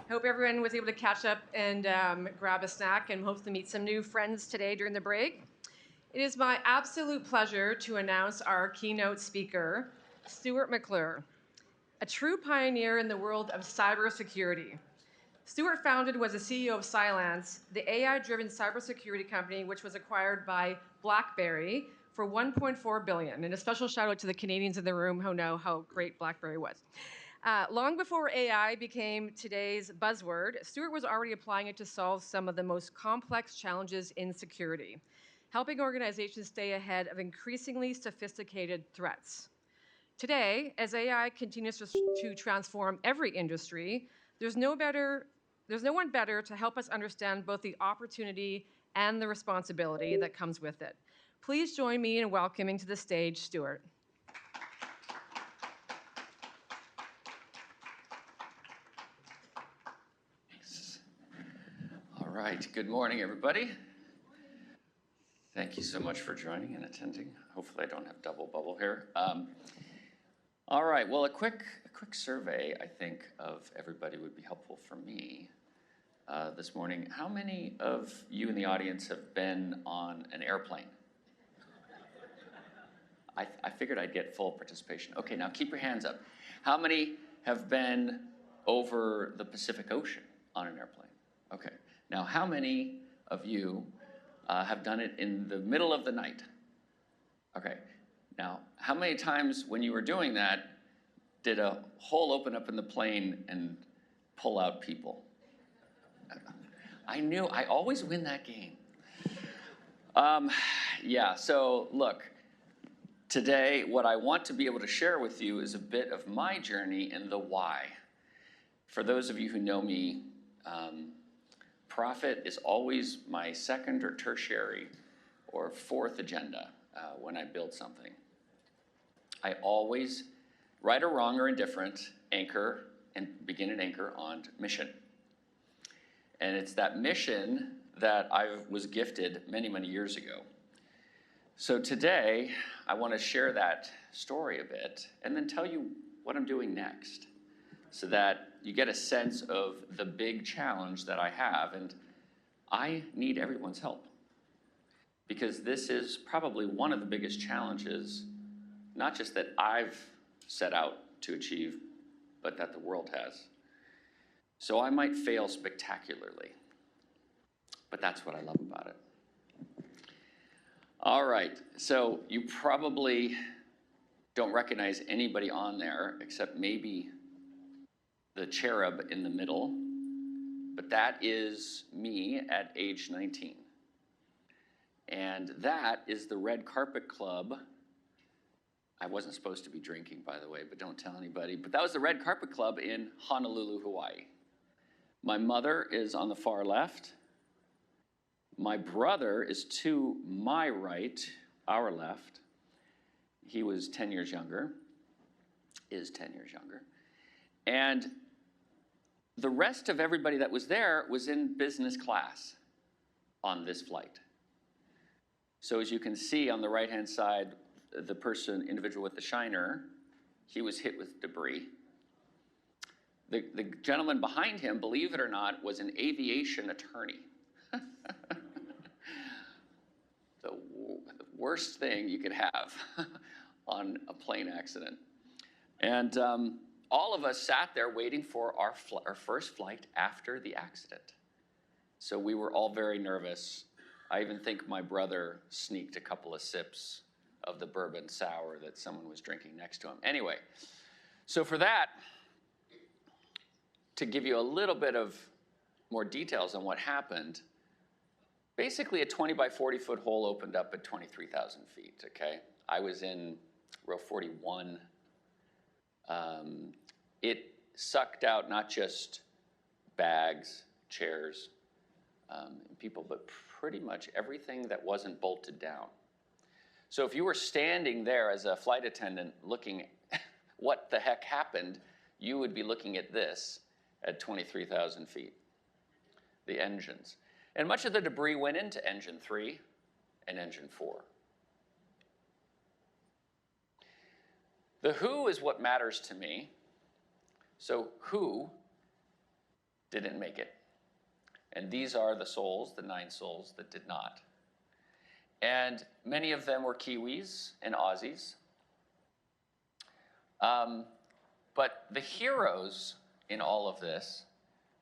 Hope everyone was able to catch up and grab a snack and hopefully meet some new friends today during the break. It is my absolute pleasure to announce our keynote speaker, Stuart McClure, a true pioneer in the world of cybersecurity. Stuart was the CEO of Cylance, the AI-driven cybersecurity company which was acquired by BlackBerry for $1.4 billion. And a special shout out to the Canadians in the room who know how great BlackBerry was. Long before AI became today's buzzword, Stuart was already applying it to solve some of the most complex challenges in security, helping organizations stay ahead of increasingly sophisticated threats. Today, as AI continues to transform every industry, there's no one better to help us understand both the opportunity and the responsibility that comes with it. Please join me in welcoming to the stage Stuart. All right, good morning, everybody. Thank you so much for joining and attending. Hopefully I don't have double bubble here. All right, well, a quick survey, I think, of everybody would be helpful for me this morning. How many of you in the audience have been on an airplane? I figured I'd get full participation. Okay, now keep your hands up. How many have been over the Pacific Ocean on an airplane? Okay, now how many of you have done it in the middle of the night? Okay, now how many times when you were doing that did a hole open up in the plane and pull out people? I knew, I always win that game. Yeah, so look, today what I want to be able to share with you is a bit of my journey and the why. For those of you who know me, profit is always my second or tertiary or fourth agenda when I build something. I always, right or wrong or indifferent, begin and anchor on mission. And it's that mission that I was gifted many, many years ago. So today, I want to share that story a bit and then tell you what I'm doing next so that you get a sense of the big challenge that I have. And I need everyone's help because this is probably one of the biggest challenges, not just that I've set out to achieve, but that the world has. So I might fail spectacularly, but that's what I love about it. All right, so you probably don't recognize anybody on there except maybe the cherub in the middle, but that is me at age 19. And that is the Red Carpet Club. I wasn't supposed to be drinking, by the way, but don't tell anybody. But that was the Red Carpet Club in Honolulu, Hawaii. My mother is on the far left. My brother is to my right, our left. He was 10 years younger, is 10 years younger. And the rest of everybody that was there was in business class on this flight. So as you can see on the right-hand side, the individual with the shiner, he was hit with debris. The gentleman behind him, believe it or not, was an aviation attorney. The worst thing you could have on a plane accident. And all of us sat there waiting for our first flight after the accident. So we were all very nervous. I even think my brother sneaked a couple of sips of the bourbon sour that someone was drinking next to him. Anyway, so for that, to give you a little bit of more details on what happened, basically a 20 by 40 foot hole opened up at 23,000 feet, okay? I was in row 41. It sucked out not just bags, chairs, people, but pretty much everything that wasn't bolted down. So if you were standing there as a flight attendant looking what the heck happened, you would be looking at this at 23,000 feet, the engines. And much of the debris went into engine 3 and engine 4. The who is what matters to me. So who didn't make it. And these are the souls, the 9 souls that did not. And many of them were Kiwis and Aussies. But the heroes in all of this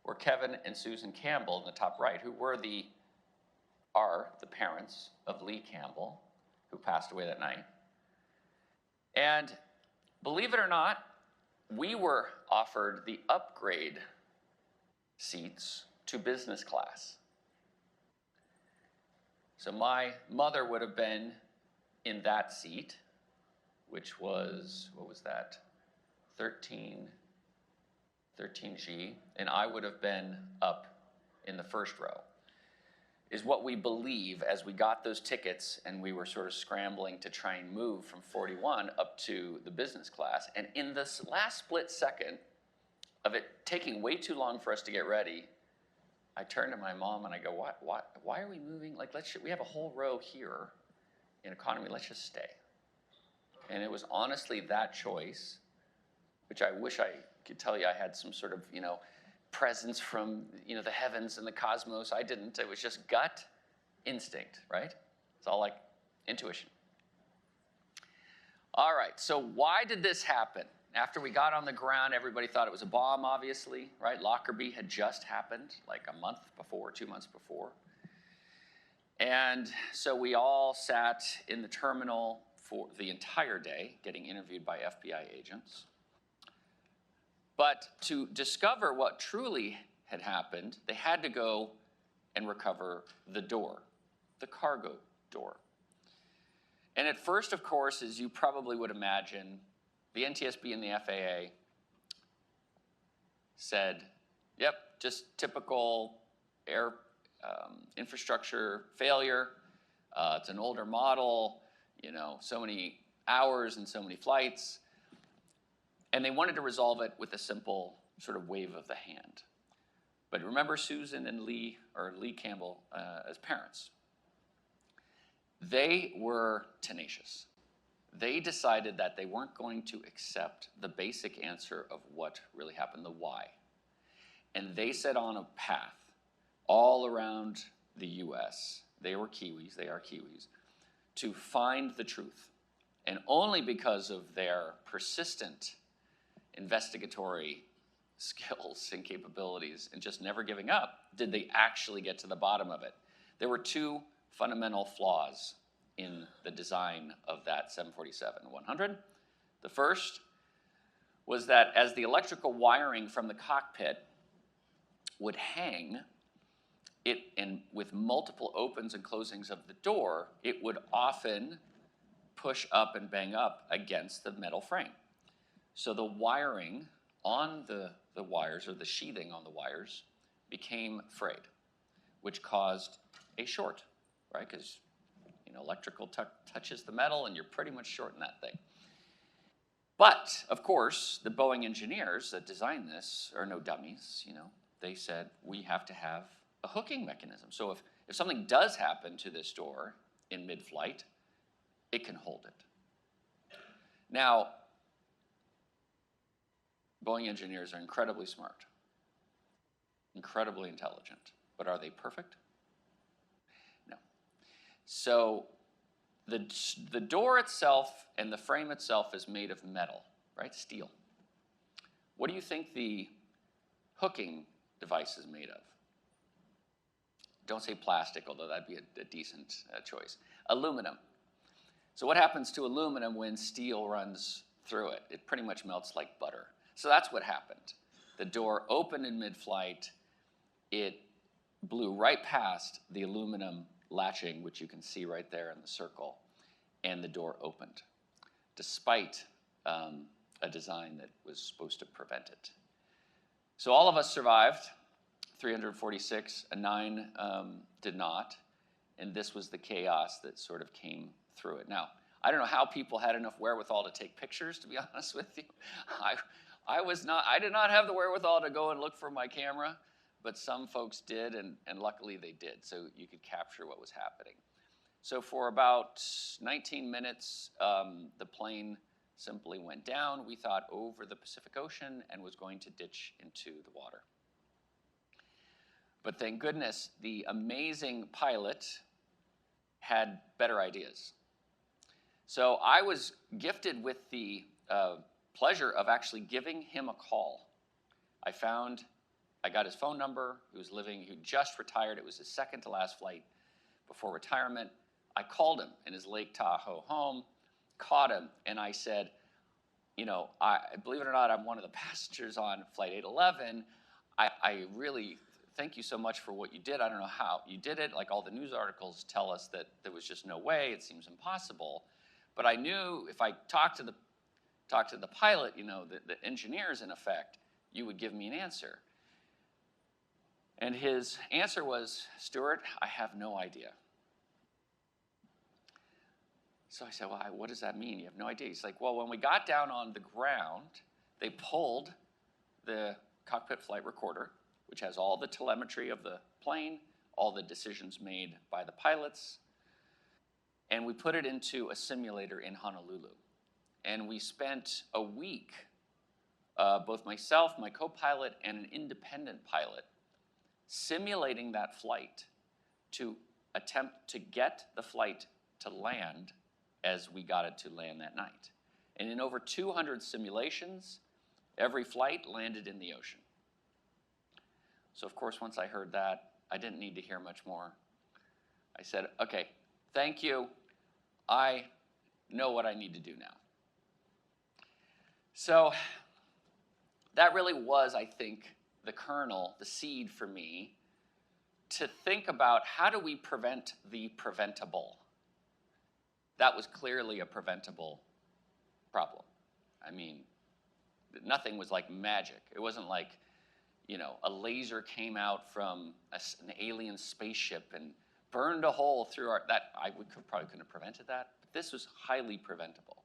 were Kevin and Susan Campbell in the top right, who are the parents of Lee Campbell, who passed away that night. And believe it or not, we were offered the upgrade seats to business class. So my mother would have been in that seat, which was, what was that? 13G, and I would have been up in the first row, is what we believe as we got those tickets and we were sort of scrambling to try and move from 41 up to the business class. And in this last split second of it taking way too long for us to get ready, I turned to my mom and I go, why are we moving? Like, we have a whole row here in economy, let's just stay. And it was honestly that choice, which I wish I could tell you I had some sort of, presence from, the heavens and the cosmos. I didn't. It was just gut instinct, right? It's all like intuition. All right, so why did this happen? After we got on the ground, everybody thought it was a bomb, obviously, right? Lockerbie had just happened like a month before, 2 months before. And so we all sat in the terminal for the entire day, getting interviewed by FBI agents. But to discover what truly had happened, they had to go and recover the door, the cargo door. And at first, of course, as you probably would imagine, the NTSB and the FAA said, yep, just typical air infrastructure failure. It's an older model, so many hours and so many flights. And they wanted to resolve it with a simple sort of wave of the hand. But remember Susan and Lee Campbell as parents. They were tenacious. They decided that they weren't going to accept the basic answer of what really happened, the why. And they set on a path all around the US, they are Kiwis, to find the truth. And only because of their persistent investigatory skills and capabilities and just never giving up did they actually get to the bottom of it. There were 2 fundamental flaws in the design of that 747-100. The first was that as the electrical wiring from the cockpit would hang, and with multiple opens and closings of the door, it would often push up and bang up against the metal frame. So the wiring on the wires, or the sheathing on the wires, became frayed, which caused a short, right? Because electrical touches the metal and you're pretty much shorting that thing. But, of course, the Boeing engineers that designed this are no dummies, They said, we have to have a hooking mechanism. So if something does happen to this door in mid-flight, it can hold it. Now, Boeing engineers are incredibly smart, incredibly intelligent, but are they perfect? No. So the door itself and the frame itself is made of metal, right? Steel. What do you think the hooking device is made of? Don't say plastic, although that'd be a decent choice. Aluminum. So what happens to aluminum when steel runs through it? It pretty much melts like butter. So that's what happened. The door opened in mid-flight. It blew right past the aluminum latching, which you can see right there in the circle, and the door opened, despite a design that was supposed to prevent it. So all of us survived, 346, 9 did not, and this was the chaos that sort of came through it. Now, I don't know how people had enough wherewithal to take pictures, to be honest with you. I did not have the wherewithal to go and look for my camera, but some folks did, and luckily they did, so you could capture what was happening. So for about 19 minutes, the plane simply went down, we thought, over the Pacific Ocean and was going to ditch into the water. But thank goodness the amazing pilot had better ideas. So I was gifted with the pleasure of actually giving him a call. I got his phone number. He just retired. It was his second to last flight before retirement. I called him in his Lake Tahoe home, caught him, and I said, believe it or not, I'm one of the passengers on Flight 811. I really thank you so much for what you did. I don't know how you did it. Like all the news articles tell us that there was just no way. It seems impossible. But I knew if I talked to the pilot, the engineers in effect, you would give me an answer. And his answer was, Stuart, I have no idea. So I said, well, what does that mean? You have no idea. He's like, well, when we got down on the ground, they pulled the cockpit flight recorder, which has all the telemetry of the plane, all the decisions made by the pilots, and we put it into a simulator in Honolulu. And we spent a week, both myself, my co-pilot, and an independent pilot, simulating that flight to attempt to get the flight to land as we got it to land that night. And in over 200 simulations, every flight landed in the ocean. So of course, once I heard that, I didn't need to hear much more. I said, okay, thank you. I know what I need to do now. So that really was, I think, the kernel, the seed for me to think about how do we prevent the preventable. That was clearly a preventable problem. I mean, nothing was like magic. It wasn't like, a laser came out from an alien spaceship and burned a hole through probably couldn't have prevented that, but this was highly preventable.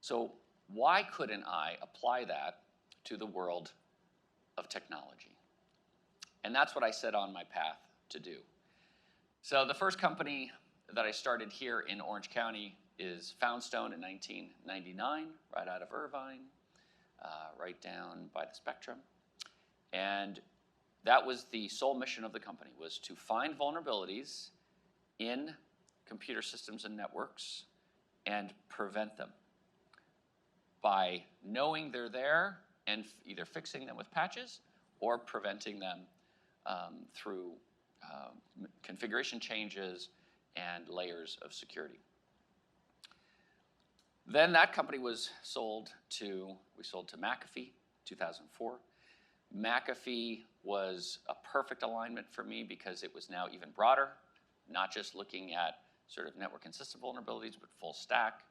So why couldn't I apply that to the world of technology? And that's what I set on my path to do. So the first company that I started here in Orange County is Foundstone in 1999, right out of Irvine, right down by the Spectrum. And that was the sole mission of the company, was to find vulnerabilities in computer systems and networks and prevent them by knowing they're there and either fixing them with patches or preventing them through configuration changes and layers of security. Then that company was sold to McAfee, 2004. McAfee was a perfect alignment for me because it was now even broader, not just looking at sort of network and system vulnerabilities, but full stack.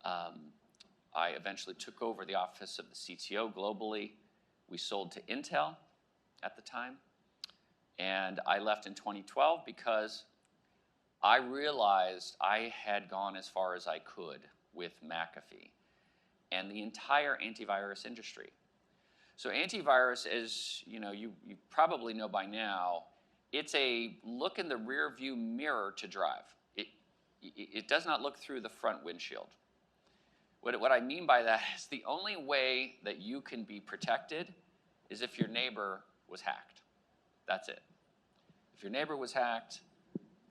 I eventually took over the office of the CTO globally. We sold to Intel at the time. And I left in 2012 because I realized I had gone as far as I could with McAfee and the entire antivirus industry. So antivirus, as you probably know by now, it's a look in the rear view mirror to drive. It does not look through the front windshield. What I mean by that is the only way that you can be protected is if your neighbor was hacked. That's it. If your neighbor was hacked,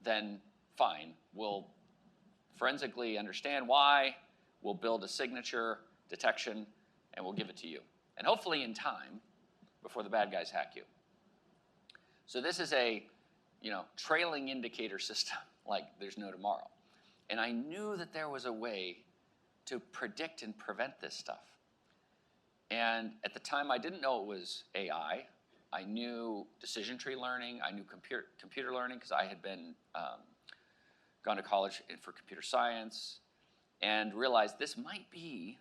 then fine. We'll forensically understand why. We'll build a signature detection, and we'll give it to you. And hopefully in time, before the bad guys hack you. So this is a trailing indicator system like there's no tomorrow. And I knew that there was a way to predict and prevent this stuff. And at the time, I didn't know it was AI. I knew decision tree learning. I knew computer learning because I had been gone to college for computer science and realized this might be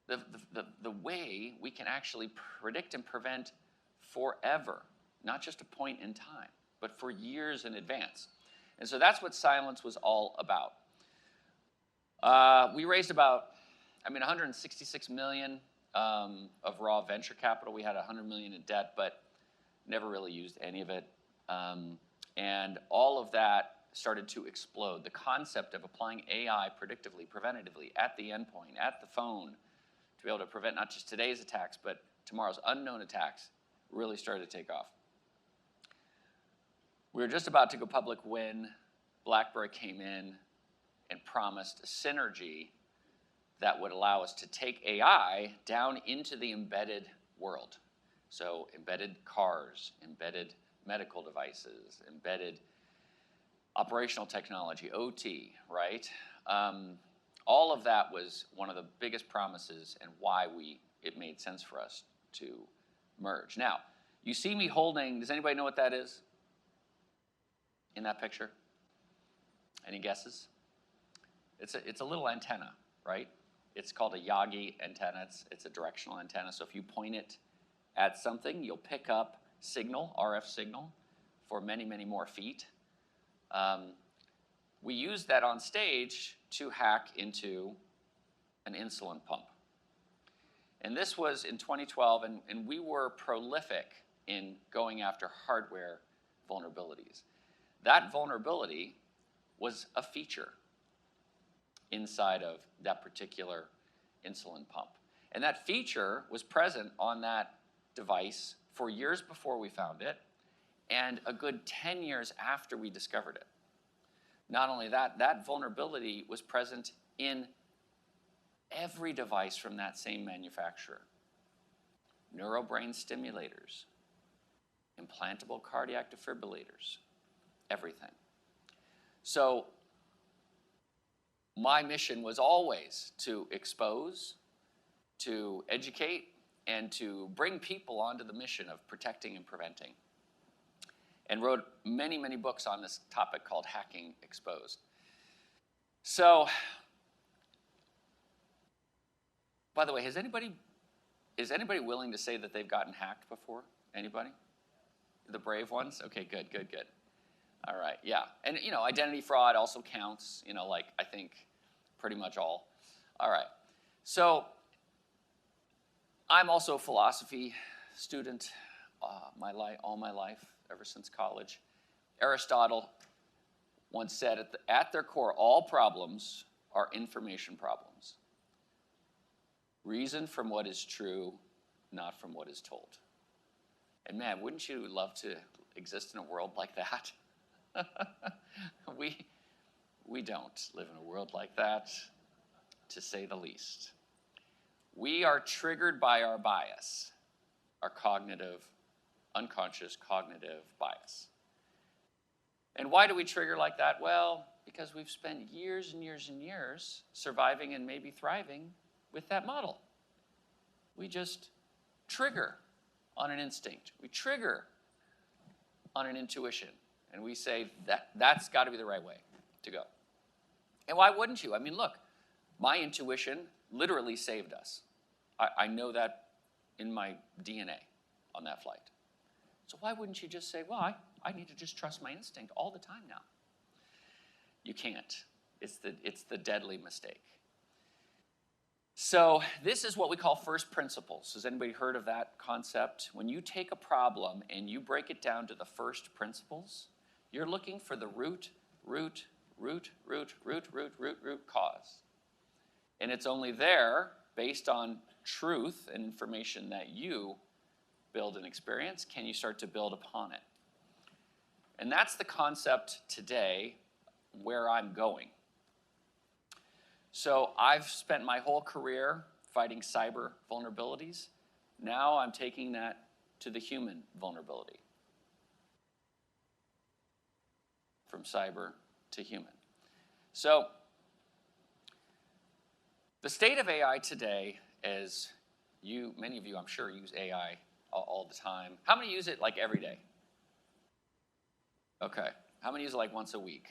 the way we can actually predict and prevent forever, not just a point in time, but for years in advance. And so that's what Silence was all about. We raised about, $166 million of raw venture capital. We had $100 million in debt, but never really used any of it. And all of that started to explode. The concept of applying AI predictively, preventatively, at the endpoint, at the phone, to be able to prevent not just today's attacks, but tomorrow's unknown attacks, really started to take off. We were just about to go public when BlackBerry came in and promised a synergy that would allow us to take AI down into the embedded world. So embedded cars, embedded medical devices, embedded operational technology, OT, right? All of that was one of the biggest promises and why it made sense for us to merge. Now, you see me holding, does anybody know what that is in that picture? Any guesses? It's a little antenna, right? It's called a Yagi antenna. It's a directional antenna. So if you point it at something, you'll pick up signal, RF signal, for many, many more feet. We used that on stage to hack into an insulin pump. And this was in 2012, and we were prolific in going after hardware vulnerabilities. That vulnerability was a feature inside of that particular insulin pump. And that feature was present on that device for years before we found it, and a good 10 years after we discovered it. Not only that, that vulnerability was present in every device from that same manufacturer. Neurobrain stimulators, implantable cardiac defibrillators, everything. So my mission was always to expose, to educate, and to bring people onto the mission of protecting and preventing. And wrote many, many books on this topic called Hacking Exposed. So, by the way, is anybody willing to say that they've gotten hacked before? Anybody? The brave ones? Okay, good. All right, yeah. And, identity fraud also counts, like I think pretty much all. All right. So, I'm also a philosophy student all my life, ever since college. Aristotle once said, at their core, all problems are information problems. Reason from what is true, not from what is told. And man, wouldn't you love to exist in a world like that? We don't live in a world like that, to say the least. We are triggered by our bias, our unconscious cognitive bias. And why do we trigger like that? Well, because we've spent years and years and years surviving and maybe thriving with that model. We just trigger on an instinct. We trigger on an intuition. And we say, that's got to be the right way to go. And why wouldn't you? I mean, look, my intuition literally saved us. I know that in my DNA on that flight. So why wouldn't you just say, well, I need to just trust my instinct all the time now? You can't. It's the deadly mistake. So this is what we call first principles. Has anybody heard of that concept? When you take a problem and you break it down to the first principles, you're looking for the root cause. And it's only there, based on truth and information that you build and experience, can you start to build upon it. And that's the concept today, where I'm going. So I've spent my whole career fighting cyber vulnerabilities. Now I'm taking that to the human vulnerability. From cyber to human. So the state of AI today is, many of you I'm sure use AI all the time. How many use it like every day? Okay. How many use it like once a week?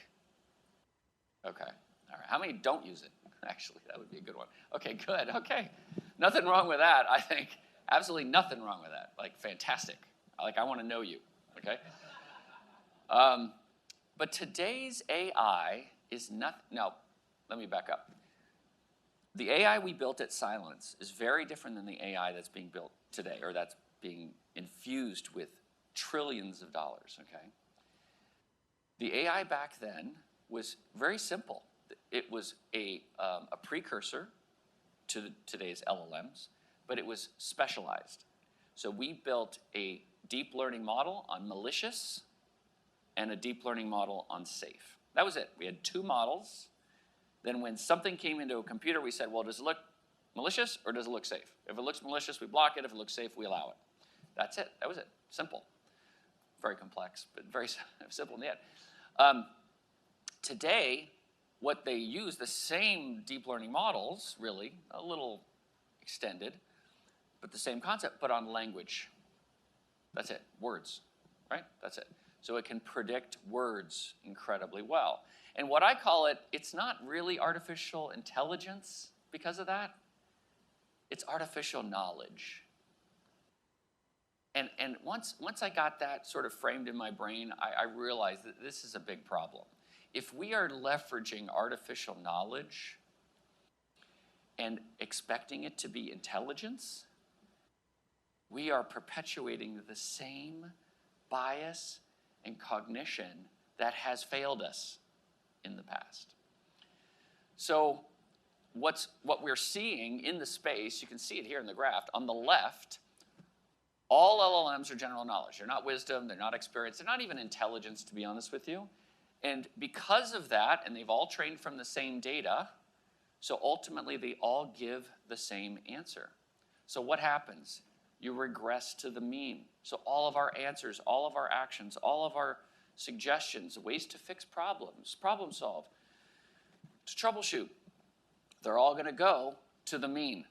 Okay. All right. How many don't use it? Actually, that would be a good one. Okay, good. Okay. Nothing wrong with that, I think. Absolutely nothing wrong with that. Like, fantastic. I want to know you. Okay? But today's AI is nothing. Now, let me back up. The AI we built at Silence is very different than the AI that's being built today, or that's being infused with trillions of dollars, okay? The AI back then was very simple. It was a precursor to today's LLMs, but it was specialized. So we built a deep learning model on malicious and a deep learning model on safe. That was it. We had 2 models. Then when something came into a computer, we said, well, does it look malicious or does it look safe? If it looks malicious, we block it. If it looks safe, we allow it. That's it. That was it. Simple. Very complex, but very simple in the end. Today, what they use, the same deep learning models, really, a little extended, but the same concept, but on language. That's it. Words, right? That's it. So it can predict words incredibly well. And what I call it, it's not really artificial intelligence because of that. It's artificial knowledge. And once I got that sort of framed in my brain, I realized that this is a big problem. If we are leveraging artificial knowledge and expecting it to be intelligence, we are perpetuating the same bias and cognition that has failed us in the past. So what we're seeing in the space, you can see it here in the graph, on the left, all LLMs are general knowledge. They're not wisdom, they're not experience, they're not even intelligence, to be honest with you. And because of that, and they've all trained from the same data, so ultimately they all give the same answer. So what happens? You regress to the mean. So all of our answers, all of our actions, all of our suggestions, ways to fix problems, problem solve, to troubleshoot, they're all going to go to the mean,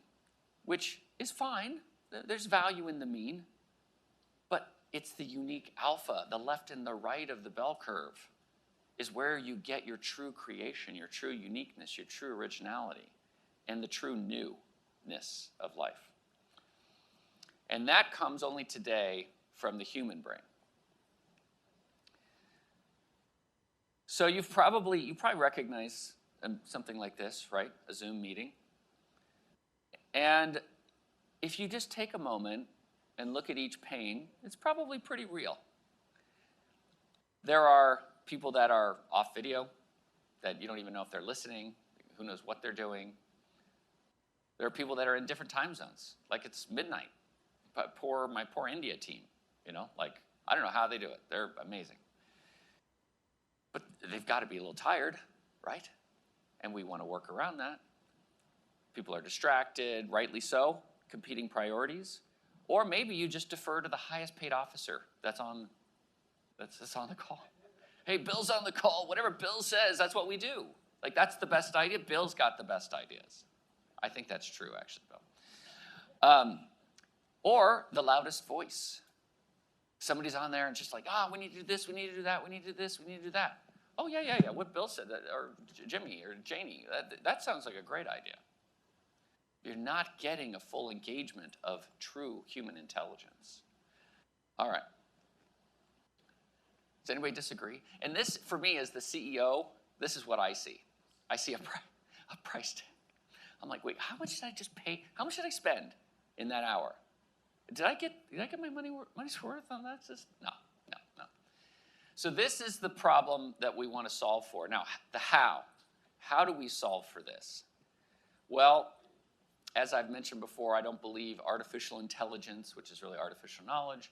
which is fine. There's value in the mean, but it's the unique alpha, the left and the right of the bell curve, is where you get your true creation, your true uniqueness, your true originality, and the true newness of life. And that comes only today from the human brain. So you probably recognize something like this, right? A Zoom meeting. And if you just take a moment and look at each pane, it's probably pretty real. There are people that are off video, that you don't even know if they're listening, who knows what they're doing. There are people that are in different time zones, like it's midnight. But my poor India team, like, I don't know how they do it. They're amazing. But they've got to be a little tired, right? And we want to work around that. People are distracted, rightly so, competing priorities. Or maybe you just defer to the highest paid officer that's on the call. Hey, Bill's on the call. Whatever Bill says, that's what we do. Like, that's the best idea. Bill's got the best ideas. I think that's true, actually, Bill. Or the loudest voice. Somebody's on there and just like, we need to do this, we need to do that, we need to do this, we need to do that. Oh, yeah, what Bill said, or Jimmy, or Janie, that sounds like a great idea. You're not getting a full engagement of true human intelligence. All right. Does anybody disagree? And this, for me, as the CEO, this is what I see. I see a price tag. I'm like, wait, how much did I just pay? How much did I spend in that hour? Did I get my money's worth on that? No. So this is the problem that we want to solve for. Now, the how. How do we solve for this? Well, as I've mentioned before, I don't believe artificial intelligence, which is really artificial knowledge,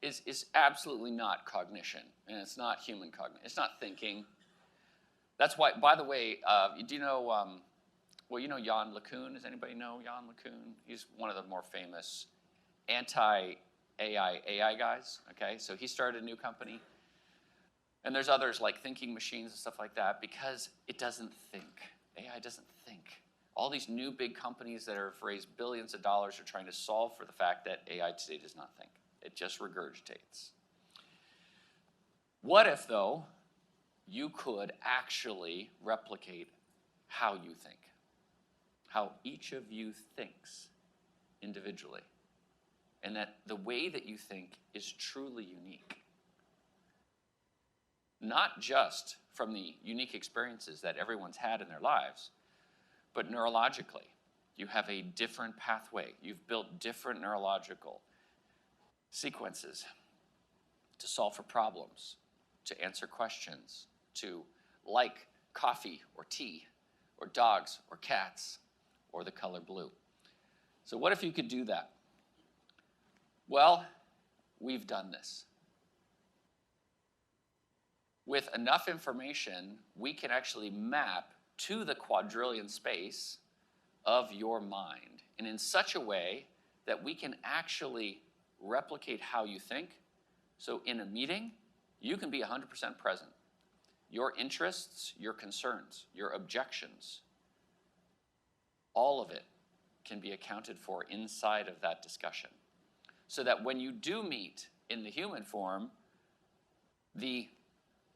is absolutely not cognition, and it's not human cognition. It's not thinking. That's why, by the way, do you know, Jan LeCun? Does anybody know Jan LeCun? He's one of the more famous anti-AI guys, okay? So he started a new company. And there's others like thinking machines and stuff like that because it doesn't think. AI doesn't think. All these new big companies that have raised billions of dollars are trying to solve for the fact that AI today does not think. It just regurgitates. What if, though, you could actually replicate how you think? How each of you thinks individually. And that the way that you think is truly unique. Not just from the unique experiences that everyone's had in their lives, but neurologically. You have a different pathway. You've built different neurological sequences to solve for problems, to answer questions, to like coffee or tea, or dogs or cats, or the color blue. So what if you could do that? Well, we've done this. with enough information, we can actually map to the quadrillion space of your mind, and in such a way that we can actually replicate how you think. So in a meeting, you can be 100% present. Your interests, your concerns, your objections, all of it can be accounted for inside of that discussion. So that when you do meet in the human form, the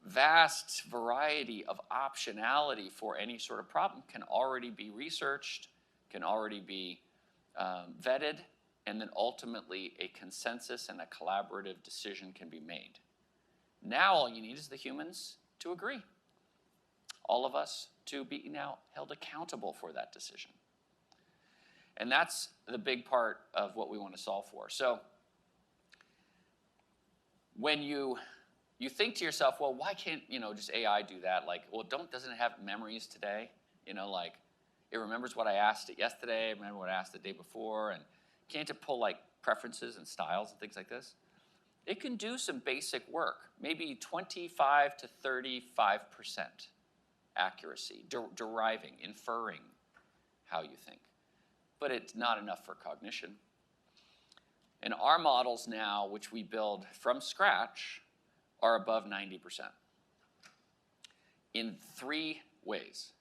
vast variety of optionality for any sort of problem can already be researched, can already be vetted, and then ultimately a consensus and a collaborative decision can be made. Now all you need is the humans to agree. All of us to be now held accountable for that decision. And that's the big part of what we want to solve for. So when you think to yourself, well, why can't, just AI do that? Like, well, doesn't it have memories today? Like it remembers what I asked it yesterday, remember what I asked the day before, and can't it pull like preferences and styles and things like this? It can do some basic work, maybe 25 to 35% accuracy, deriving, inferring how you think. But it's not enough for cognition. And our models now, which we build from scratch, are above 90% in 3 ways.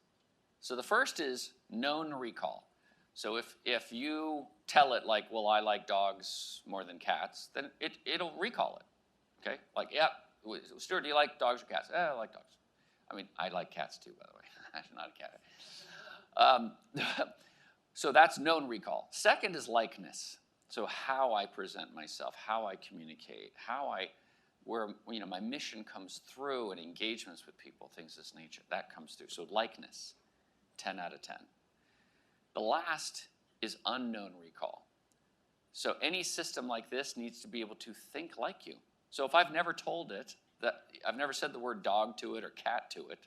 So the first is known recall. So if you tell it like, well, I like dogs more than cats, then it'll recall it, okay? Like, yeah, Stuart, do you like dogs or cats? I like dogs. I mean, I like cats too, by the way. I'm not a cat. So that's known recall. Second is likeness. So how I present myself, how I communicate, where my mission comes through, and engagements with people, things of this nature, that comes through. So likeness, 10 out of 10. The last is unknown recall. So any system like this needs to be able to think like you. So if I've never told it, that I've never said the word dog to it or cat to it,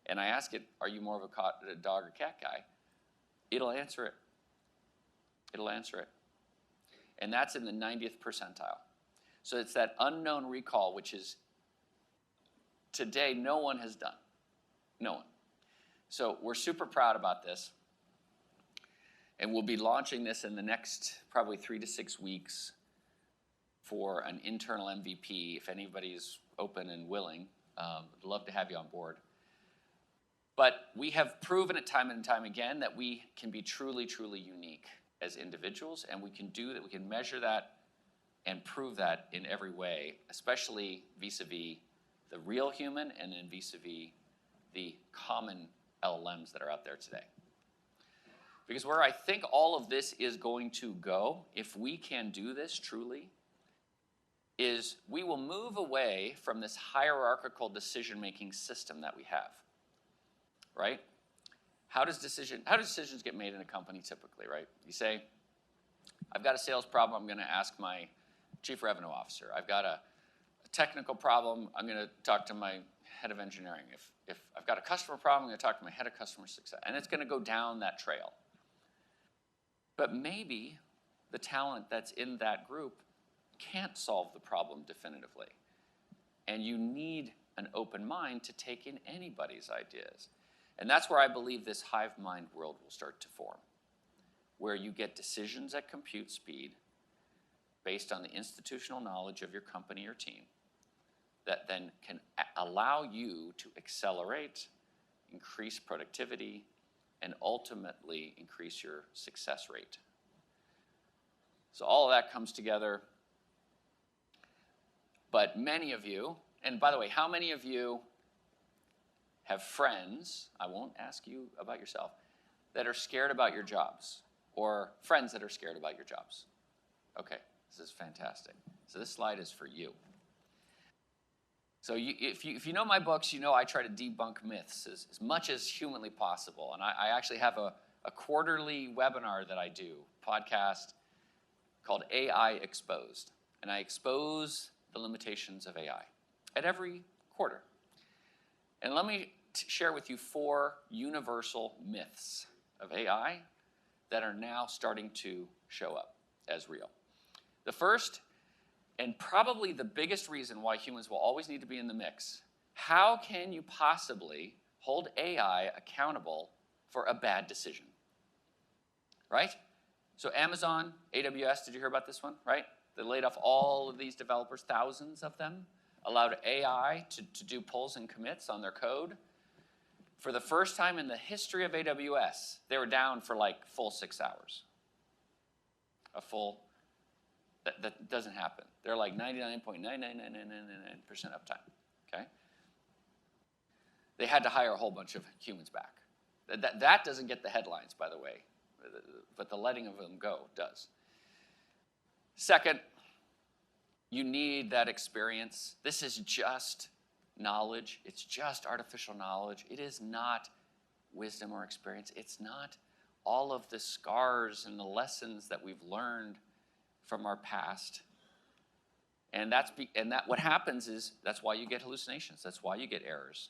and I ask it, are you more of a dog or cat guy? It'll answer it. It'll answer it. And that's in the 90th percentile. So it's that unknown recall, which is today no one has done. No one. So we're super proud about this. And we'll be launching this in the next probably 3 to 6 weeks for an internal MVP. If anybody's open and willing, I'd love to have you on board. But we have proven it time and time again that we can be truly, truly unique as individuals, and we can do that. We can measure that and prove that in every way, especially vis-a-vis the real human and then vis-a-vis the common LLMs that are out there today. Because where I think all of this is going to go, if we can do this truly, is we will move away from this hierarchical decision-making system that we have, right? How do decisions get made in a company typically, right? You say, I've got a sales problem, I'm going to ask my chief revenue officer. I've got a technical problem, I'm going to talk to my head of engineering. If I've got a customer problem, I'm going to talk to my head of customer success. And it's going to go down that trail. But maybe the talent that's in that group can't solve the problem definitively. And you need an open mind to take in anybody's ideas. And that's where I believe this hive mind world will start to form, where you get decisions at compute speed based on the institutional knowledge of your company or team that then can allow you to accelerate, increase productivity, and ultimately increase your success rate. So all of that comes together. But many of you, and by the way, how many of you have friends, I won't ask you about yourself, that are scared about your jobs, or friends that are scared about your jobs? Okay, this is fantastic. So this slide is for you. So if you know my books, you know I try to debunk myths as much as humanly possible. And I actually have a quarterly webinar that I do, podcast, called AI Exposed. And I expose the limitations of AI at every quarter. And let me share with you 4 universal myths of AI that are now starting to show up as real. The first, and probably the biggest reason why humans will always need to be in the mix, How can you possibly hold AI accountable for a bad decision? Right? So Amazon, AWS, did you hear about this one? Right? They laid off all of these developers, thousands of them, allowed AI to do pulls and commits on their code. For the first time in the history of AWS, they were down for like full 6 hours. That doesn't happen. They're like 99.99999% uptime, okay? They had to hire a whole bunch of humans back. That doesn't get the headlines, by the way, but the letting of them go does. Second, you need that experience. This is just knowledge. It's just artificial knowledge. It is not wisdom or experience. It's not all of the scars and the lessons that we've learned from our past. And what happens is that's why you get hallucinations. That's why you get errors.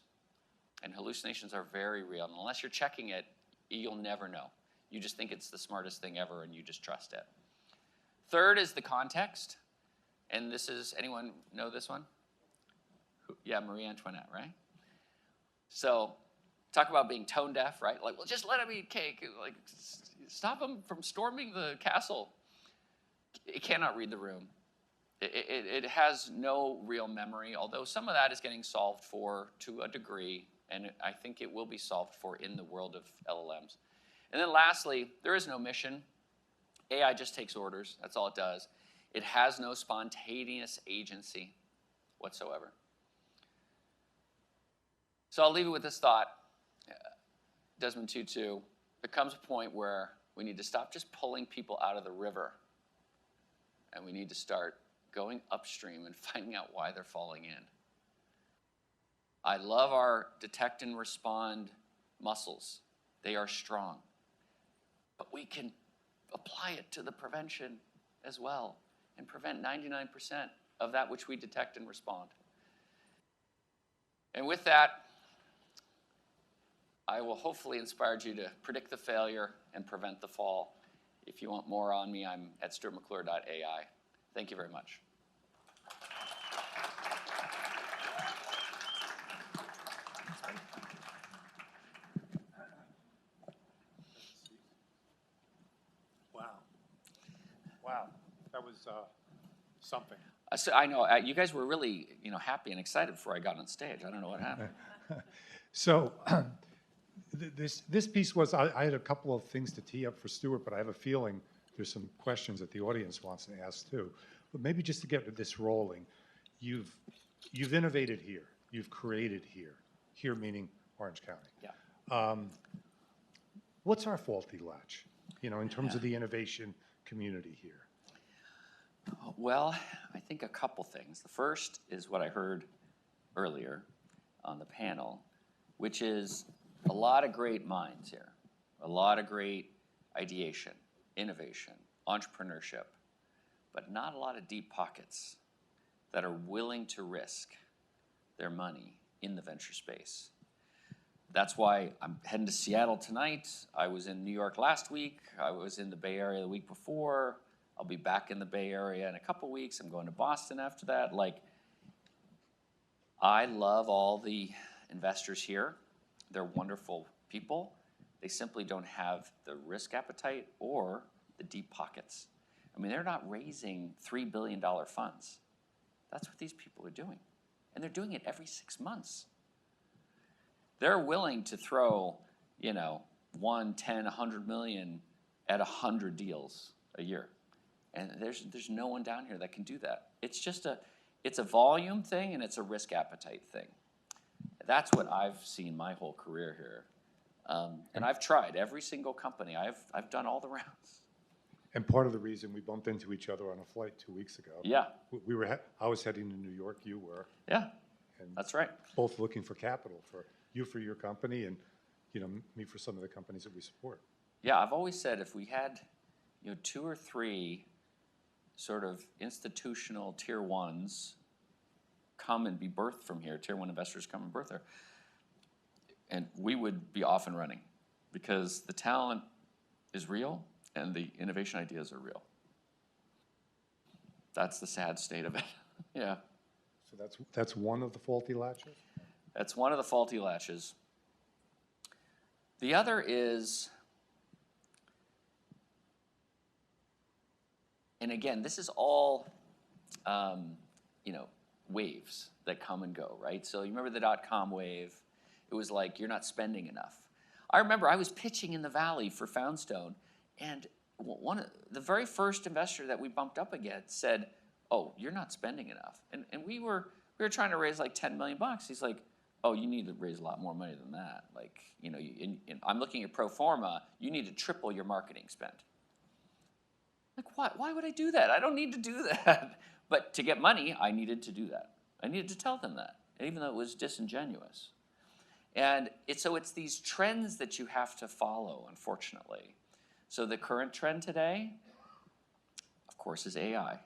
And hallucinations are very real. And unless you're checking it, you'll never know. You just think it's the smartest thing ever and you just trust it. Third is the context. And this is, anyone know this one? Yeah, Marie Antoinette, right? So talk about being tone deaf, right? Like, well, just let him eat cake. Like, stop him from storming the castle. It cannot read the room. It has no real memory, although some of that is getting solved for to a degree, and I think it will be solved for in the world of LLMs. And then lastly, there is no mission. AI just takes orders. That's all it does. It has no spontaneous agency whatsoever. So I'll leave it with this thought. Desmond Tutu, there comes a point where we need to stop just pulling people out of the river, and we need to start going upstream and finding out why they're falling in. I love our detect and respond muscles. They are strong. But we can apply it to the prevention as well and prevent 99% of that which we detect and respond. And with that, I will hopefully inspire you to predict the failure and prevent the fall. If you want more on me, I'm at stuartmcclure.ai. Thank you very much. Wow, that was something. So I know you guys were really, happy and excited before I got on stage. I don't know what happened. So this piece was, I had a couple of things to tee up for Stuart, but I have a feeling there's some questions that the audience wants to ask too. But maybe just to get this rolling, you've innovated here, you've created here meaning Orange County. Yeah. What's our faulty latch, in terms of the innovation community here? Well, I think a couple things. The first is what I heard earlier on the panel, which is a lot of great minds here, a lot of great ideation, innovation, entrepreneurship, but not a lot of deep pockets that are willing to risk their money in the venture space. That's why I'm heading to Seattle tonight. I was in New York last week. I was in the Bay Area the week before. I'll be back in the Bay Area in a couple weeks. I'm going to Boston after that. I love all the investors here. They're wonderful people. They simply don't have the risk appetite or the deep pockets. I mean, they're not raising $3 billion funds. That's what these people are doing. And they're doing it every 6 months. They're willing to throw, 1, 10, 100 million at 100 deals a year. And there's no one down here that can do that. It's a volume thing and it's a risk appetite thing. That's what I've seen my whole career here. And I've tried every single company. I've done all the rounds. And part of the reason we bumped into each other on a flight 2 weeks ago. Yeah. I was heading to New York, you were. Yeah, and that's right. Both looking for capital, for you for your company and me for some of the companies that we support. Yeah, I've always said if we had 2 or 3 sort of institutional tier ones come and be birthed from here, tier 1 investors come and birth there, and we would be off and running because the talent is real and the innovation ideas are real. That's the sad state of it. Yeah. So that's one of the faulty latches? That's one of the faulty latches. The other is, and again, this is all, waves that come and go, right? So you remember the dot-com wave? It was like, you're not spending enough. I remember I was pitching in the Valley for Foundstone, and the very first investor that we bumped up against said, oh, you're not spending enough. And we were trying to raise like $10 million. He's like, oh, you need to raise a lot more money than that. Like, I'm looking at pro forma, you need to triple your marketing spend. Like, why would I do that? I don't need to do that. But to get money, I needed to do that. I needed to tell them that, even though it was disingenuous. And it's these trends that you have to follow, unfortunately. So the current trend today, of course, is AI.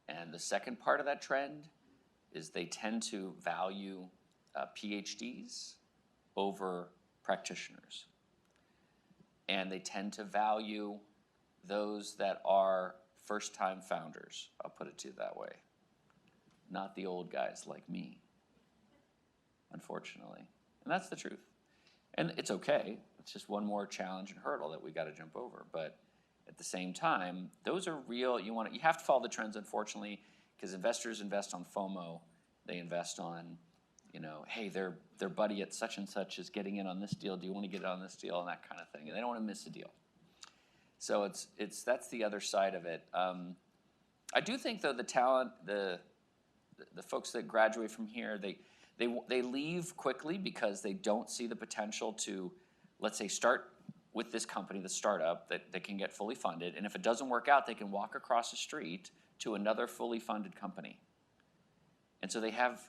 And the second part of that trend is they tend to value PhDs over practitioners. And they tend to value those that are first-time founders, I'll put it to you that way. Not the old guys like me, unfortunately. And that's the truth. And it's okay. It's just one more challenge and hurdle that we got to jump over. But at the same time, those are real. You have to follow the trends, unfortunately, because investors invest on FOMO. They invest on, hey, their buddy at such and such is getting in on this deal. Do you want to get in on this deal? And that kind of thing. And they don't want to miss a deal. So that's the other side of it. I do think, though, the talent, the folks that graduate from here, they leave quickly because they don't see the potential to, let's say, start with this company, the startup, that can get fully funded. And if it doesn't work out, they can walk across the street to another fully funded company. And so they have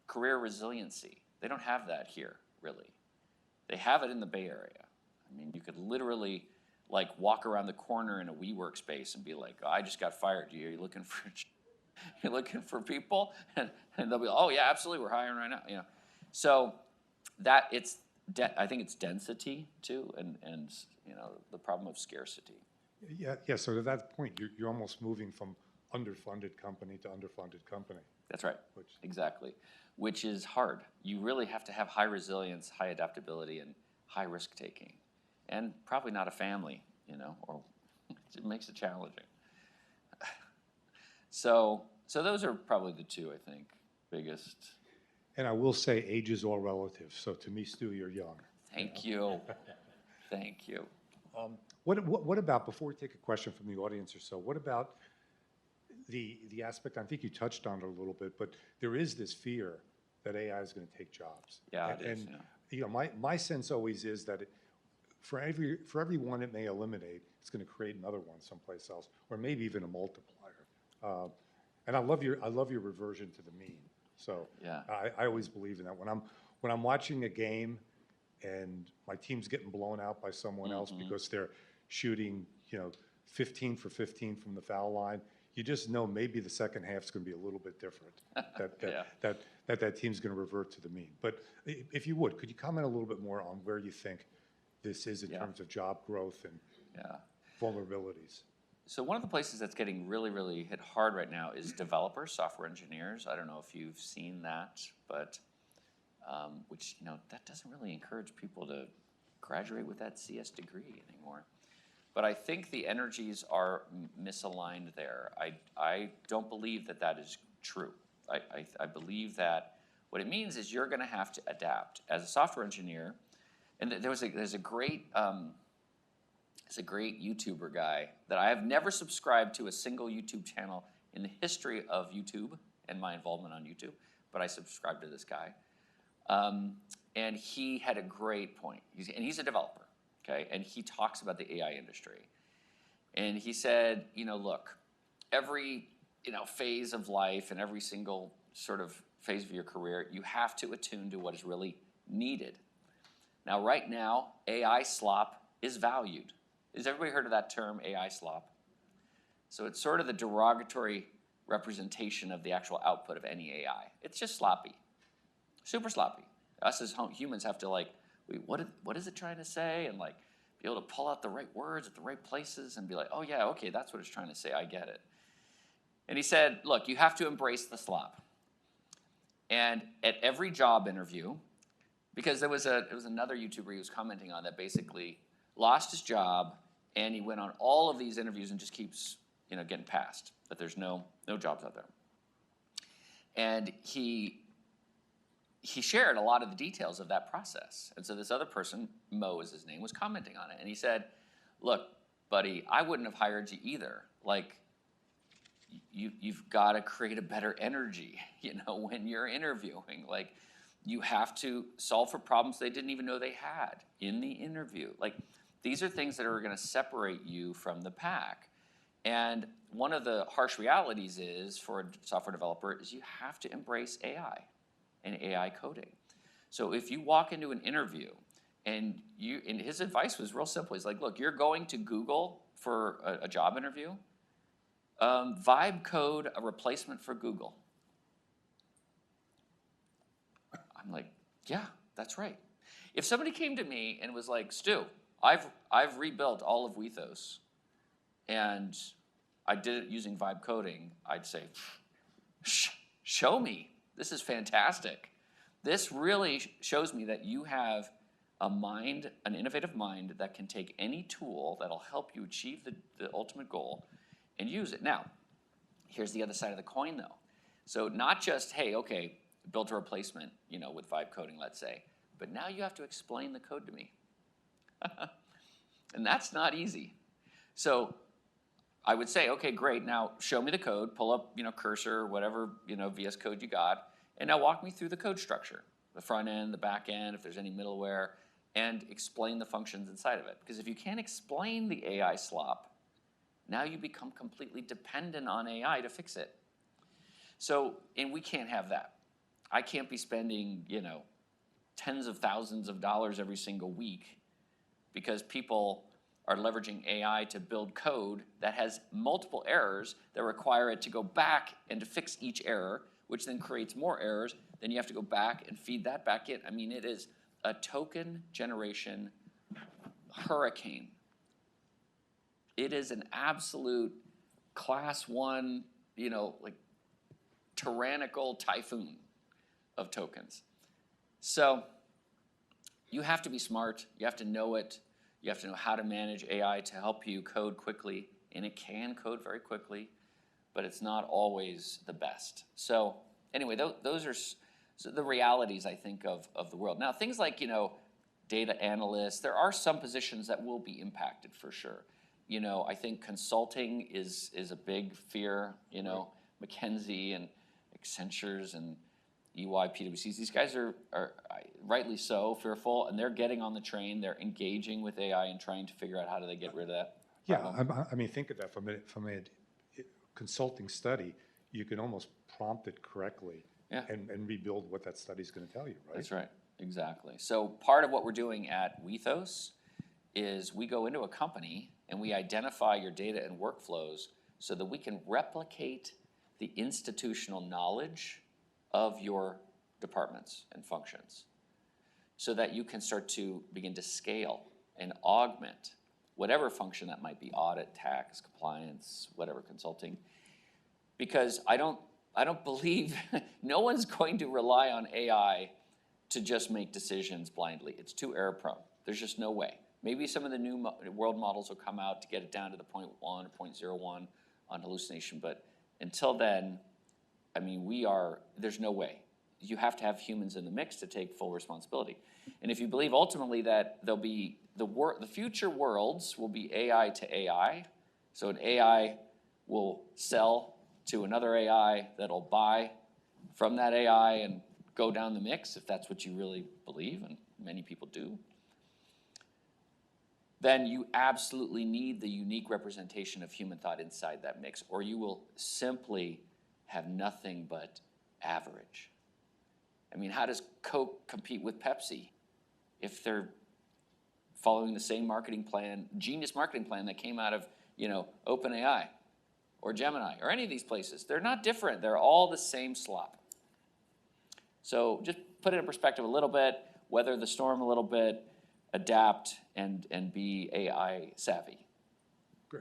career resiliency. They don't have that here, really. They have it in the Bay Area. I mean, you could literally walk around the corner in a WeWork space and be like, oh, I just got fired. Are you looking for people? And they'll be like, oh yeah, absolutely, we're hiring right now. So that I think it's density too, and the problem of scarcity. Yeah. So to that point, you're almost moving from underfunded company to underfunded company. That's right. Exactly. Which is hard. You really have to have high resilience, high adaptability, and high risk taking. And probably not a family, or it makes it challenging. So those are probably the two, I think, biggest. And I will say age is all relative. So to me, Stu, you're young. Thank you. Thank you. What about, before we take a question from the audience or so, what about the aspect, I think you touched on it a little bit, but there is this fear that AI is going to take jobs. Yeah, it is. And my sense always is that for every one it may eliminate, it's going to create another one someplace else, or maybe even a multiplier. And I love your reversion to the mean. So yeah. I always believe in that. When I'm watching a game and my team's getting blown out by someone else because they're shooting 15 for 15 from the foul line, you just know maybe the second half's going to be a little bit different. That team's going to revert to the mean. But if you would, could you comment a little bit more on where you think this is in terms of job growth and vulnerabilities? So one of the places that's getting really, really hit hard right now is developers, software engineers. I don't know if you've seen that, but which that doesn't really encourage people to graduate with that CS degree anymore. But I think the energies are misaligned there. I don't believe that is true. I believe that what it means is you're going to have to adapt as a software engineer. And there's a great YouTuber guy that I have never subscribed to a single YouTube channel in the history of YouTube and my involvement on YouTube, but I subscribed to this guy. And he had a great point. He's a developer, okay? And he talks about the AI industry. And he said, look, every phase of life and every single sort of phase of your career, you have to attune to what is really needed. Now, right now, AI slop is valued. Has everybody heard of that term, AI slop? So it's sort of the derogatory representation of the actual output of any AI. It's just sloppy, super sloppy. Us as humans have to wait, what is it trying to say? And be able to pull out the right words at the right places and be like, oh yeah, okay, that's what it's trying to say, I get it. And he said, look, you have to embrace the slop. And at every job interview, because there was another YouTuber he was commenting on that basically lost his job, and he went on all of these interviews and just keeps, getting passed, that there's no jobs out there. And he shared a lot of the details of that process. And so this other person, Mo is his name, was commenting on it. And he said, look, buddy, I wouldn't have hired you either. Like, you've got to create a better energy, when you're interviewing. Like, you have to solve for problems they didn't even know they had in the interview. Like, these are things that are going to separate you from the pack. And one of the harsh realities is, for a software developer, is you have to embrace AI and AI coding. So if you walk into an interview and his advice was real simple. He's like, look, you're going to Google for a job interview, vibe code a replacement for Google. I'm like, yeah, that's right. If somebody came to me and was like, Stu, I've rebuilt all of Wethos, and I did it using vibe coding, I'd say, show me. This is fantastic. This really shows me that you have a mind, an innovative mind that can take any tool that'll help you achieve the ultimate goal and use it. Now, here's the other side of the coin, though. So not just, hey, okay, built a replacement, with vibe coding, let's say, but now you have to explain the code to me. And that's not easy. So I would say, okay, great, now show me the code, pull up, cursor, whatever, VS Code you got, and now walk me through the code structure, the front end, the back end, if there's any middleware, and explain the functions inside of it. Because if you can't explain the AI slop, now you become completely dependent on AI to fix it. So, and we can't have that. I can't be spending, tens of thousands of dollars every single week because people are leveraging AI to build code that has multiple errors that require it to go back and to fix each error, which then creates more errors. Then you have to go back and feed that back in. I mean, it is a token generation hurricane. It is an absolute class 1, like tyrannical typhoon of tokens. So you have to be smart. You have to know it. You have to know how to manage AI to help you code quickly. And it can code very quickly, but it's not always the best. So anyway, those are the realities, I think, of the world. Now, things like, data analysts, there are some positions that will be impacted for sure. I think consulting is a big fear, McKinsey and Accentures and EY, PwCs, these guys are rightly so fearful, and they're getting on the train. They're engaging with AI and trying to figure out how do they get rid of that. Yeah, I mean, think of that from a consulting study. You can almost prompt it correctly and rebuild what that study is going to tell you, right? That's right, exactly. So part of what we're doing at Wethos is we go into a company and we identify your data and workflows so that we can replicate the institutional knowledge of your departments and functions so that you can start to begin to scale and augment whatever function that might be, audit, tax, compliance, whatever, consulting. Because I don't believe, no one's going to rely on AI to just make decisions blindly. It's too error prone. There's just no way. Maybe some of the new world models will come out to get it down to the 0.1 or 0.01 on hallucination, but until then, I mean, there's no way. You have to have humans in the mix to take full responsibility. And if you believe ultimately that there'll be the future worlds will be AI to AI, so an AI will sell to another AI that'll buy from that AI and go down the mix, if that's what you really believe, and many people do, then you absolutely need the unique representation of human thought inside that mix, or you will simply have nothing but average. I mean, how does Coke compete with Pepsi if they're following the same marketing plan, genius marketing plan that came out of, OpenAI or Gemini or any of these places? They're not different. They're all the same slop. So just put it in perspective a little bit, weather the storm a little bit, adapt, and be AI savvy.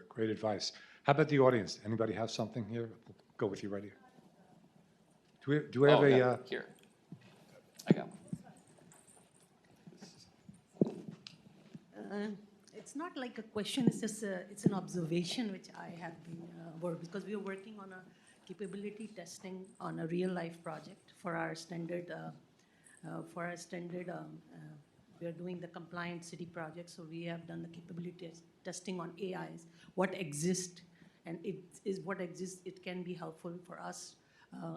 Great advice. How about the audience? Anybody have something here? We'll go with you right here. Do we have Here. I got one. It's not like a question, it's just it's an observation which I have been because we are working on a capability testing on a real life project for our standard, we are doing the compliant city project, so we have done the capability testing on AIs, what exists, and it is what exists, it can be helpful for us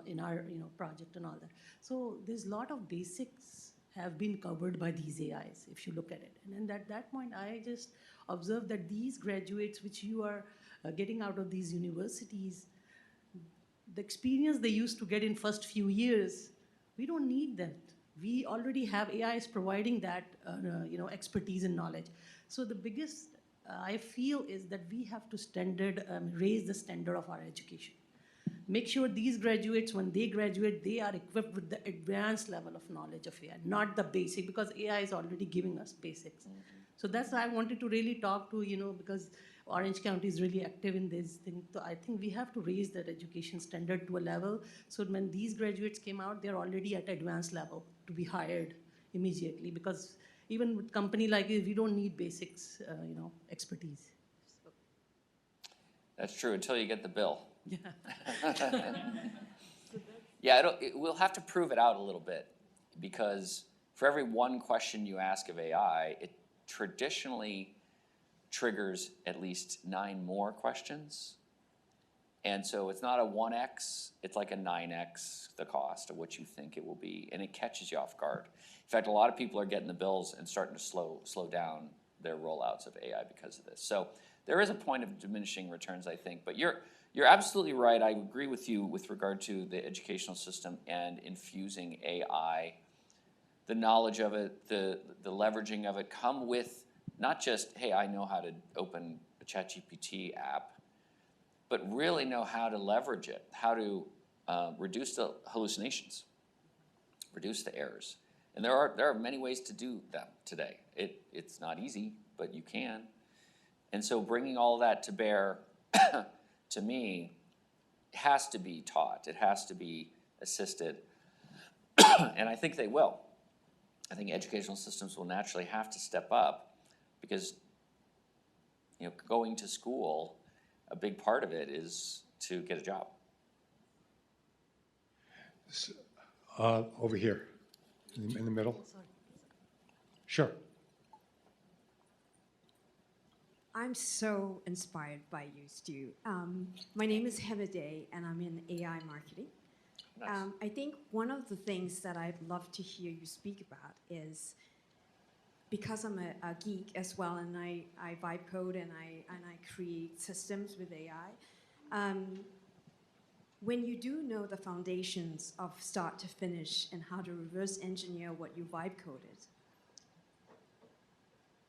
in our project and all that. So there's a lot of basics have been covered by these AIs, if you look at it. And then at that point, I just observed that these graduates which you are getting out of these universities, the experience they used to get in first few years, we don't need that. We already have AIs providing that expertise and knowledge. So the biggest I feel is that we have to raise the standard of our education. Make sure these graduates, when they graduate, they are equipped with the advanced level of knowledge of AI, not the basic, because AI is already giving us basics. So that's why I wanted to really talk to, because Orange County is really active in this thing. So I think we have to raise that education standard to a level so when these graduates came out, they're already at advanced level to be hired immediately, because even with company like this, we don't need basics, expertise. So. That's true until you get the bill. Yeah. Yeah, we'll have to prove it out a little bit, because for every one question you ask of AI, it traditionally triggers at least 9 more questions. And so it's not a 1x, it's like a 9x the cost of what you think it will be, and it catches you off guard. In fact, a lot of people are getting the bills and starting to slow down their rollouts of AI because of this. So there is a point of diminishing returns, I think, but you're absolutely right. I agree with you with regard to the educational system and infusing AI, the knowledge of it, the leveraging of it, come with not just, hey, I know how to open a ChatGPT app, but really know how to leverage it, how to reduce the hallucinations, reduce the errors. And there are many ways to do them today. It's not easy, but you can. And so bringing all of that to bear, to me, has to be taught. It has to be assisted. And I think they will. I think educational systems will naturally have to step up because, going to school, a big part of it is to get a job. Over here, in the middle. Sure. I'm so inspired by you, Stu. My name is Hemiday, and I'm in AI marketing. Nice. I think one of the things that I'd love to hear you speak about is, because I'm a geek as well, and I vibe code and I create systems with AI. When you do know the foundations of start to finish and how to reverse engineer what you vibe coded,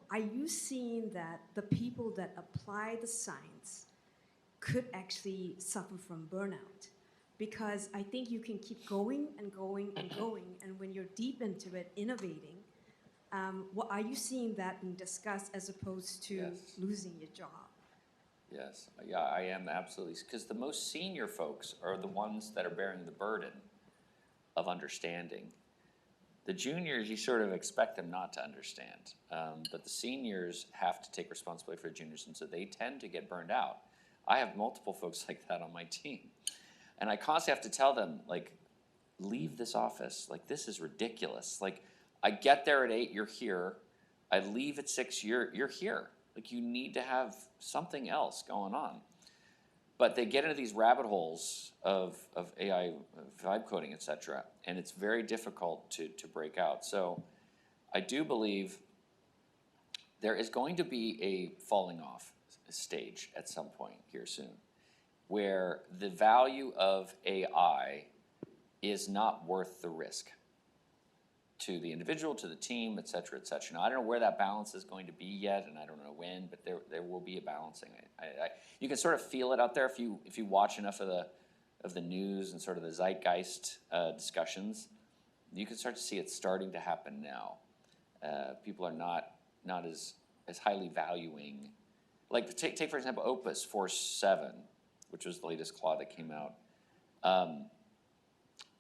are you seeing that the people that apply the science could actually suffer from burnout? Because I think you can keep going and going and going, and when you're deep into it, innovating, are you seeing that being discussed as opposed to Yes. losing your job? Yes, yeah, I am absolutely, because the most senior folks are the ones that are bearing the burden of understanding. The juniors, you sort of expect them not to understand, but the seniors have to take responsibility for the juniors, and so they tend to get burned out. I have multiple folks like that on my team, and I constantly have to tell them, like, leave this office. Like, this is ridiculous. Like, I get there at 8, you're here. I leave at 6, you're here. Like, you need to have something else going on. But they get into these rabbit holes of AI vibe coding, et cetera, and it's very difficult to break out. So I do believe there is going to be a falling off stage at some point here soon, where the value of AI is not worth the risk to the individual, to the team, et cetera, et cetera. Now, I don't know where that balance is going to be yet, and I don't know when, but there will be a balancing. You can sort of feel it out there if you watch enough of the news and sort of the zeitgeist discussions. You can start to see it starting to happen now. People are not as highly valuing. Like take for example Opus 4.7, which was the latest Claude that came out.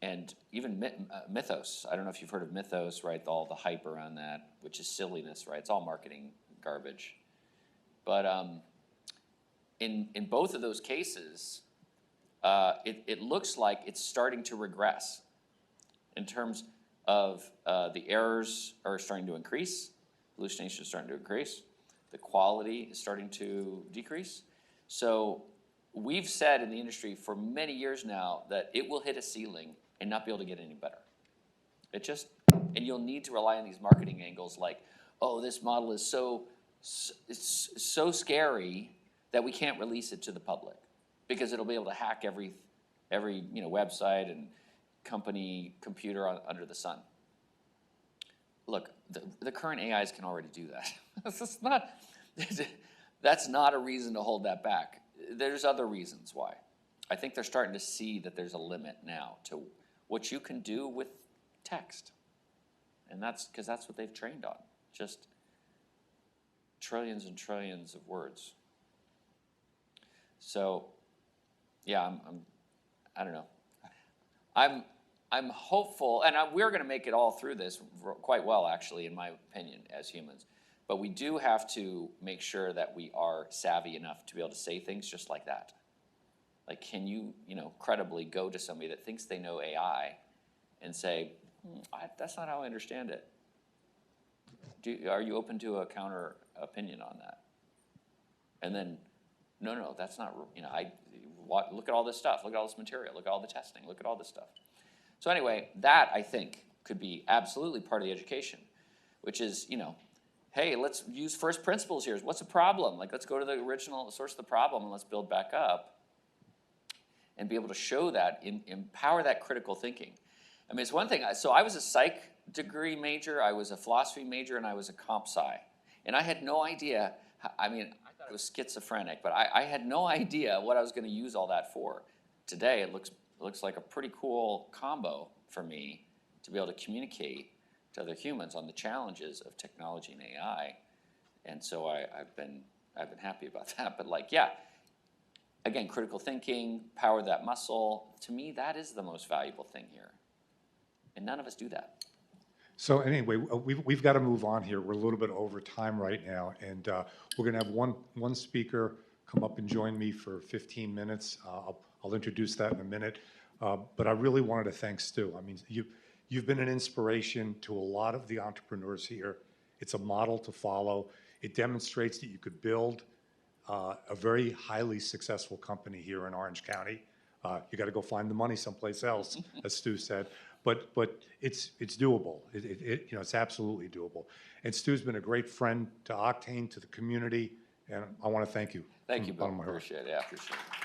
and even Mythos. I don't know if you've heard of Mythos, right? All the hype around that, which is silliness, right? It's all marketing garbage. But in both of those cases, it looks like it's starting to regress in terms of the errors are starting to increase, hallucination is starting to increase, the quality is starting to decrease. So we've said in the industry for many years now that it will hit a ceiling and not be able to get any better. It just, and you'll need to rely on these marketing angles like, oh, this model is it's so scary that we can't release it to the public because it'll be able to hack every website and company computer under the sun. Look, the current AIs can already do that. That's not a reason to hold that back. There's other reasons why. I think they're starting to see that there's a limit now to what you can do with text. And that's because that's what they've trained on, just trillions and trillions of words. So, yeah, I don't know. I'm hopeful, and we're going to make it all through this quite well, actually, in my opinion, as humans. But we do have to make sure that we are savvy enough to be able to say things just like that. Like, can you, credibly go to somebody that thinks they know AI and say, that's not how I understand it. Are you open to a counter opinion on that? And then, no, that's not, look at all this stuff, look at all this material, look at all the testing, look at all this stuff. So anyway, that I think could be absolutely part of the education, which is, hey, let's use first principles here. What's the problem? Like, let's go to the original source of the problem and let's build back up and be able to show that, empower that critical thinking. I mean, it's one thing, so I was a psych degree major, I was a philosophy major, and I was a comp sci. And I had no idea, I thought it was schizophrenic, but I had no idea what I was going to use all that for. Today, it looks like a pretty cool combo for me to be able to communicate to other humans on the challenges of technology and AI. And so I've been happy about that. But again, critical thinking, power that muscle, to me, that is the most valuable thing here. And none of us do that. So anyway, we've got to move on here. We're a little bit over time right now, and we're going to have one speaker come up and join me for 15 minutes. I'll introduce that in a minute. But I really wanted to thank Stu. I mean, you've been an inspiration to a lot of the entrepreneurs here. It's a model to follow. It demonstrates that you could build a very highly successful company here in Orange County. You got to go find the money someplace else, as Stu said. But it's doable. It's absolutely doable. And Stu's been a great friend to Octane, to the community, and I want to thank you. Thank you, Bill. Bottom of my heart. Appreciate it. Yeah, appreciate it.